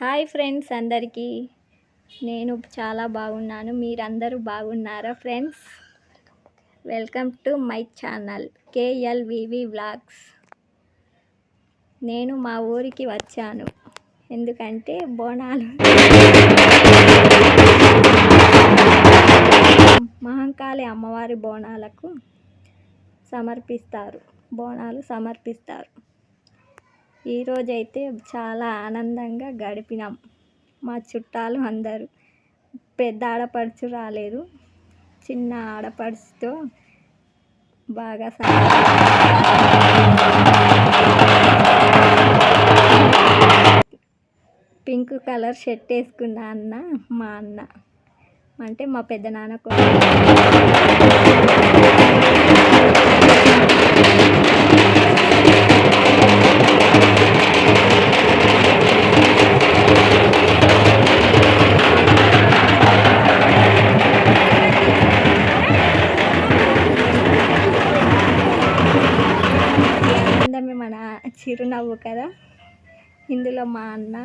Hi friends అందరికీ. నేను చాలా బాగున్నాను. మీరందరూ బాగున్నారా friends? Welcome to my channel KLVV vlogs. నేను మా ఊరికి వచ్చాను ఎందుకంటే బోనాలు మహంకాళి అమ్మవారి బోనాలకు బోనాలు సమర్పిస్తారు. ఈరోజైతే చాలా ఆనందంగా గడిపినాం. మా చుట్టాలు అందరూ, పెద్ద ఆడపడుచు రాలేదు, చిన్న ఆడపడుచుతో బాగా పింక్ కలర్ షర్ట్ వేసుకున్న మా అన్న అంటే మా పెద్ద నాన్న కూడా మన చిరునవ్వు కదా. ఇందులో మా అన్న,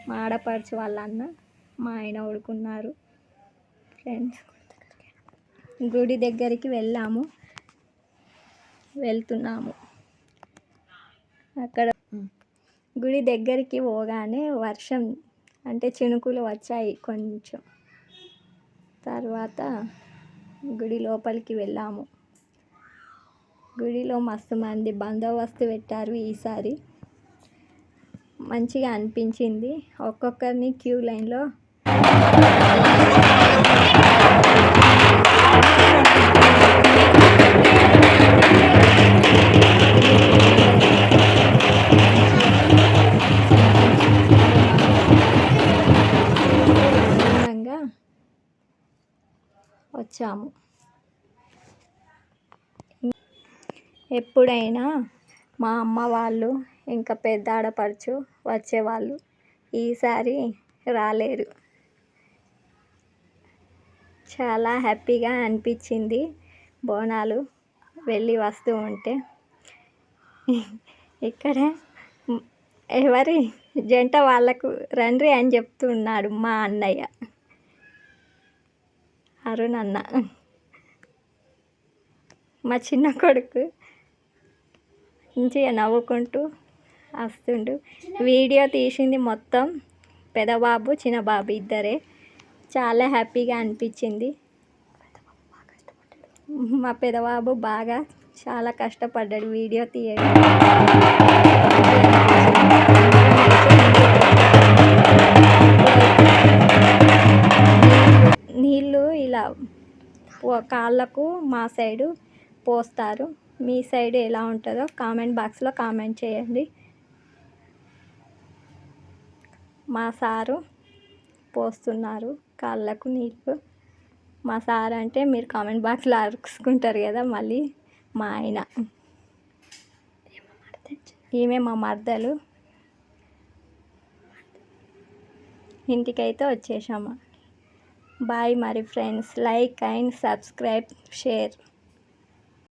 మా ఆడపడుచు వాళ్ళ అన్న, మా ఆయన ఉడుకున్నారు. ఫ్రెండ్స్, గుడి దగ్గరికి వెళ్తున్నాము. అక్కడ గుడి దగ్గరికి పోగానే వర్షం అంటే చినుకులు వచ్చాయి కొంచెం. తర్వాత గుడి లోపలికి వెళ్ళాము. గుడిలో మస్తు మంది బందోబస్తు పెట్టారు. ఈసారి మంచిగా అనిపించింది. ఒక్కొక్కరిని క్యూ లైన్లో ఆనందంగా వచ్చాము. ఎప్పుడైనా మా అమ్మ వాళ్ళు ఇంకా పెద్ద ఆడపడుచు వచ్చేవాళ్ళు. ఈసారి రాలేరు. చాలా హ్యాపీగా అనిపించింది బోనాలు వెళ్ళి వస్తూ ఉంటే. ఇక్కడ ఎవరి జంట వాళ్ళకు రండి అని చెప్తున్నాడు మా అన్నయ్య అరుణ్ అన్న. మా చిన్న కొడుకు మంచిగా నవ్వుకుంటూ వస్తుండు. వీడియో తీసింది మొత్తం పెదబాబు చిన్నబాబు ఇద్దరే. చాలా హ్యాపీగా అనిపించింది. మా పెదబాబు చాలా కష్టపడ్డాడు వీడియో తీయడం. నీళ్ళు ఇలా కాళ్ళకు మా సైడు పోస్తారు. మీ సైడ్ ఎలా ఉంటుందో కామెంట్ బాక్స్లో కామెంట్ చేయండి. మా సారు పోస్తున్నారు కాళ్ళకు నీళ్ళు. మా సార్ అంటే మీరు కామెంట్ బాక్స్లో అరుచుకుంటారు కదా. మళ్ళీ మా ఆయన, ఈమె మా మర్దలు. ఇంటికైతే వచ్చేసాము. బాయ్ మరి friends. Like and subscribe, share.